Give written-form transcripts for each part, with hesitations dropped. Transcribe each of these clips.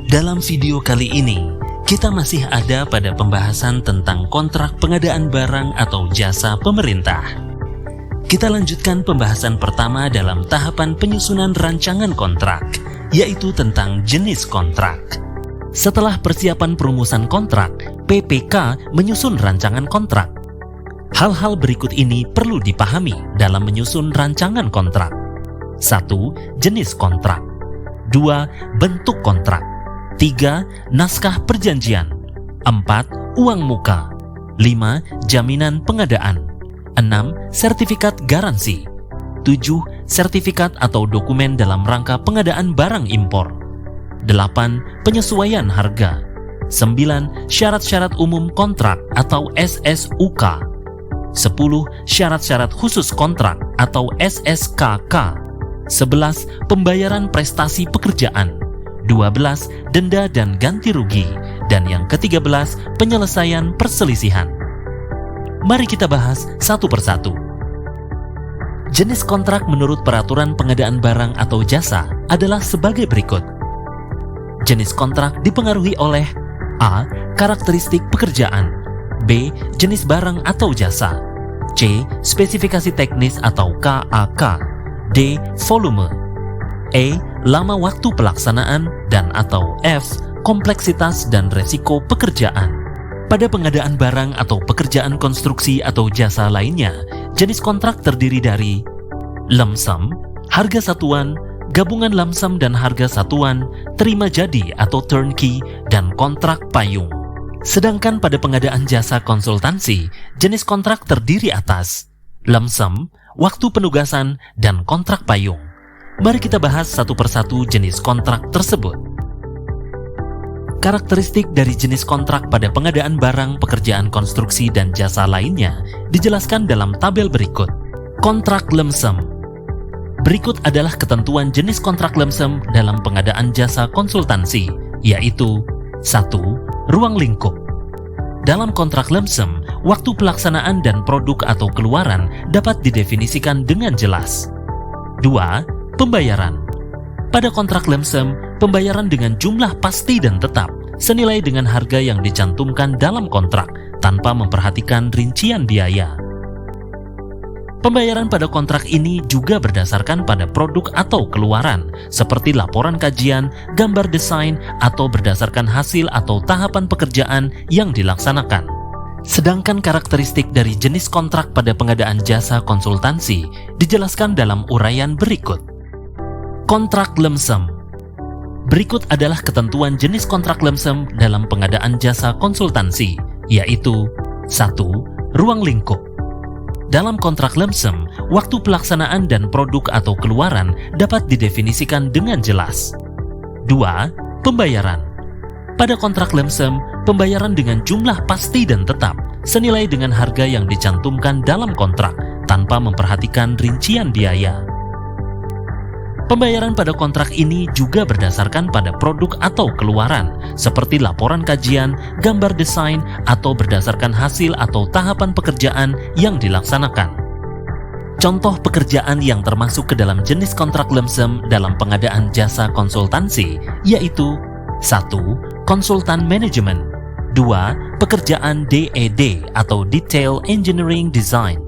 Dalam video kali ini, kita masih ada pada pembahasan tentang kontrak pengadaan barang atau jasa pemerintah. Kita lanjutkan pembahasan pertama dalam tahapan penyusunan rancangan kontrak, yaitu tentang jenis kontrak. Setelah persiapan perumusan kontrak, PPK menyusun rancangan kontrak. Hal-hal berikut ini perlu dipahami dalam menyusun rancangan kontrak. 1. Jenis kontrak. 2. Bentuk kontrak. 3. Naskah perjanjian. 4. Uang muka. 5. Jaminan pengadaan. 6. Sertifikat garansi. 7. Sertifikat atau dokumen dalam rangka pengadaan barang impor. 8. Penyesuaian harga. 9. Syarat-syarat umum kontrak atau SSUK. 10. Syarat-syarat khusus kontrak atau SSKK. 11. Pembayaran prestasi pekerjaan. 12. Denda dan ganti rugi. Dan yang ke-13, penyelesaian perselisihan. Mari kita bahas satu persatu. Jenis kontrak menurut peraturan pengadaan barang atau jasa adalah sebagai berikut. Jenis kontrak dipengaruhi oleh A. Karakteristik pekerjaan. B. Jenis barang atau jasa. C. Spesifikasi teknis atau KAK. D. Volume. E. Lama waktu pelaksanaan, dan atau F. Kompleksitas dan resiko pekerjaan. Pada pengadaan barang atau pekerjaan konstruksi atau jasa lainnya, jenis kontrak terdiri dari lump sum, harga satuan, gabungan lump sum dan harga satuan, terima jadi atau turnkey, dan kontrak payung. Sedangkan pada pengadaan jasa konsultansi, jenis kontrak terdiri atas lump sum, waktu penugasan, dan kontrak payung. Mari kita bahas satu persatu jenis kontrak tersebut. Karakteristik dari jenis kontrak pada pengadaan barang, pekerjaan konstruksi, dan jasa lainnya dijelaskan dalam tabel berikut. Kontrak lump sum. Berikut adalah ketentuan jenis kontrak lump sum dalam pengadaan jasa konsultansi, yaitu 1. Ruang lingkup. Dalam kontrak lump sum, waktu pelaksanaan dan produk atau keluaran dapat didefinisikan dengan jelas. 2. Pembayaran. Pada kontrak lump sum, pembayaran dengan jumlah pasti dan tetap, senilai dengan harga yang dicantumkan dalam kontrak, tanpa memperhatikan rincian biaya. Pembayaran pada kontrak ini juga berdasarkan pada produk atau keluaran, seperti laporan kajian, gambar desain, atau berdasarkan hasil atau tahapan pekerjaan yang dilaksanakan. Sedangkan karakteristik dari jenis kontrak pada pengadaan jasa konsultansi dijelaskan dalam uraian berikut. Kontrak lump sum. Berikut adalah ketentuan jenis kontrak lump sum dalam pengadaan jasa konsultansi, yaitu 1. Ruang lingkup. Dalam kontrak lump sum, waktu pelaksanaan dan produk atau keluaran dapat didefinisikan dengan jelas. 2. Pembayaran. Pada kontrak lump sum, pembayaran dengan jumlah pasti dan tetap, senilai dengan harga yang dicantumkan dalam kontrak, tanpa memperhatikan rincian biaya. Pembayaran pada kontrak ini juga berdasarkan pada produk atau keluaran, seperti laporan kajian, gambar desain, atau berdasarkan hasil atau tahapan pekerjaan yang dilaksanakan. Contoh pekerjaan yang termasuk ke dalam jenis kontrak lump sum dalam pengadaan jasa konsultansi, yaitu 1. Konsultan manajemen. 2. Pekerjaan DED atau Detail Engineering Design.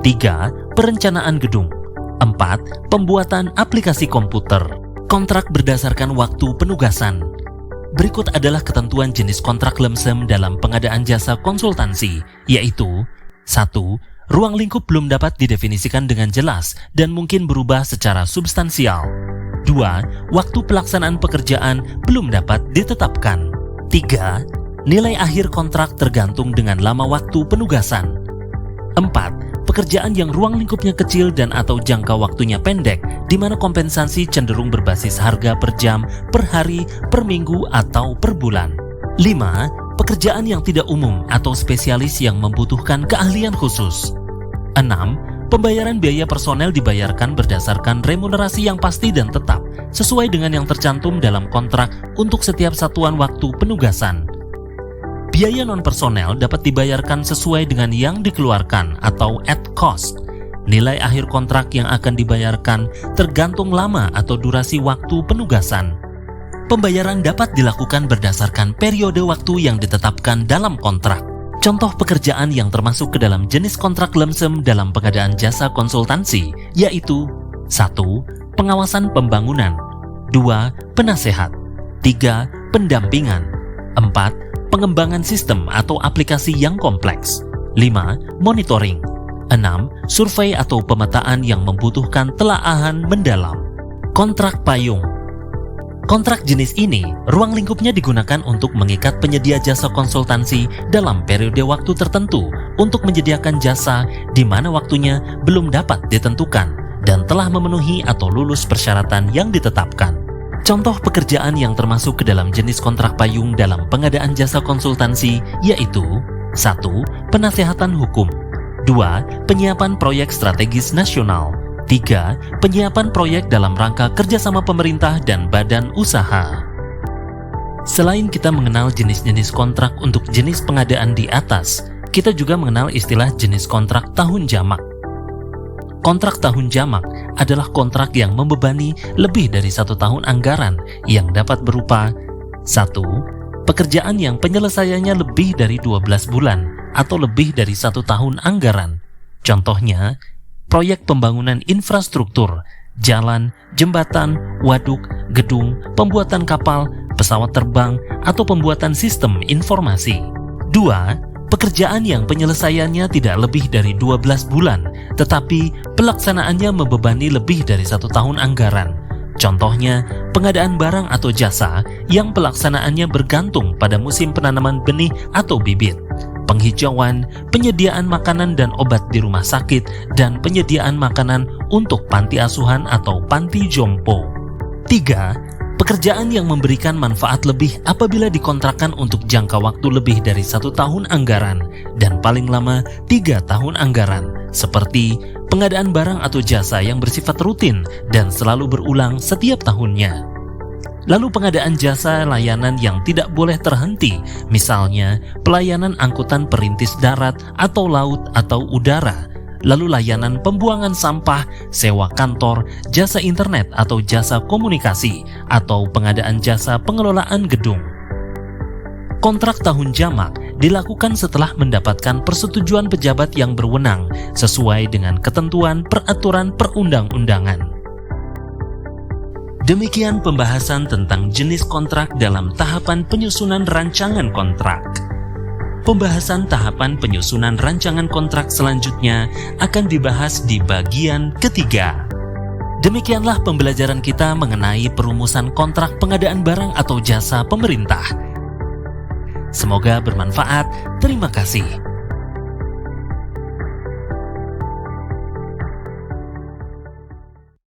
3. Perencanaan gedung. 4. Pembuatan aplikasi komputer. Kontrak berdasarkan waktu penugasan. Berikut adalah ketentuan jenis kontrak lump sum dalam pengadaan jasa konsultansi, yaitu 1. Ruang lingkup belum dapat didefinisikan dengan jelas dan mungkin berubah secara substansial. 2. Waktu pelaksanaan pekerjaan belum dapat ditetapkan. 3. Nilai akhir kontrak tergantung dengan lama waktu penugasan. 4. Pekerjaan yang ruang lingkupnya kecil dan atau jangka waktunya pendek, di mana kompensasi cenderung berbasis harga per jam, per hari, per minggu, atau per bulan. 5. Pekerjaan yang tidak umum atau spesialis yang membutuhkan keahlian khusus. 6. Pembayaran biaya personel dibayarkan berdasarkan remunerasi yang pasti dan tetap, sesuai dengan yang tercantum dalam kontrak untuk setiap satuan waktu penugasan. Biaya non-personel dapat dibayarkan sesuai dengan yang dikeluarkan atau at cost. Nilai akhir kontrak yang akan dibayarkan tergantung lama atau durasi waktu penugasan. Pembayaran dapat dilakukan berdasarkan periode waktu yang ditetapkan dalam kontrak. Contoh pekerjaan yang termasuk ke dalam jenis kontrak lump sum dalam pengadaan jasa konsultansi yaitu 1. Pengawasan pembangunan, 2. Penasehat, 3. Pendampingan, 4. Pengembangan sistem atau aplikasi yang kompleks, 5. Monitoring, 6. Survei atau pemetaan yang membutuhkan telaahan mendalam. Kontrak payung. Kontrak jenis ini, ruang lingkupnya digunakan untuk mengikat penyedia jasa konsultansi dalam periode waktu tertentu untuk menyediakan jasa di mana waktunya belum dapat ditentukan dan telah memenuhi atau lulus persyaratan yang ditetapkan. Contoh pekerjaan yang termasuk ke dalam jenis kontrak payung dalam pengadaan jasa konsultansi yaitu 1. Penasehatan hukum, 2. Penyiapan proyek strategis nasional, 3. Penyiapan proyek dalam rangka kerjasama pemerintah dan badan usaha. Selain kita mengenal jenis-jenis kontrak untuk jenis pengadaan di atas, kita juga mengenal istilah jenis kontrak tahun jamak. Kontrak tahun jamak adalah kontrak yang membebani lebih dari 1 tahun anggaran yang dapat berupa 1. Pekerjaan yang penyelesaiannya lebih dari 12 bulan atau lebih dari 1 tahun anggaran. Contohnya, proyek pembangunan infrastruktur, jalan, jembatan, waduk, gedung, pembuatan kapal, pesawat terbang, atau pembuatan sistem informasi. 2. Pekerjaan yang penyelesaiannya tidak lebih dari 12 bulan, tetapi pelaksanaannya membebani lebih dari 1 tahun anggaran. Contohnya, pengadaan barang atau jasa yang pelaksanaannya bergantung pada musim penanaman benih atau bibit, penghijauan, penyediaan makanan dan obat di rumah sakit, dan penyediaan makanan untuk panti asuhan atau panti jompo. 3. Pekerjaan yang memberikan manfaat lebih apabila dikontrakkan untuk jangka waktu lebih dari 1 tahun anggaran dan paling lama 3 tahun anggaran, seperti pengadaan barang atau jasa yang bersifat rutin dan selalu berulang setiap tahunnya. Lalu pengadaan jasa layanan yang tidak boleh terhenti, misalnya pelayanan angkutan perintis darat atau laut atau udara, lalu layanan pembuangan sampah, sewa kantor, jasa internet atau jasa komunikasi, atau pengadaan jasa pengelolaan gedung. Kontrak tahun jamak dilakukan setelah mendapatkan persetujuan pejabat yang berwenang sesuai dengan ketentuan peraturan perundang-undangan. Demikian pembahasan tentang jenis kontrak dalam tahapan penyusunan rancangan kontrak. Pembahasan tahapan penyusunan rancangan kontrak selanjutnya akan dibahas di bagian ketiga. Demikianlah pembelajaran kita mengenai perumusan kontrak pengadaan barang atau jasa pemerintah. Semoga bermanfaat. Terima kasih.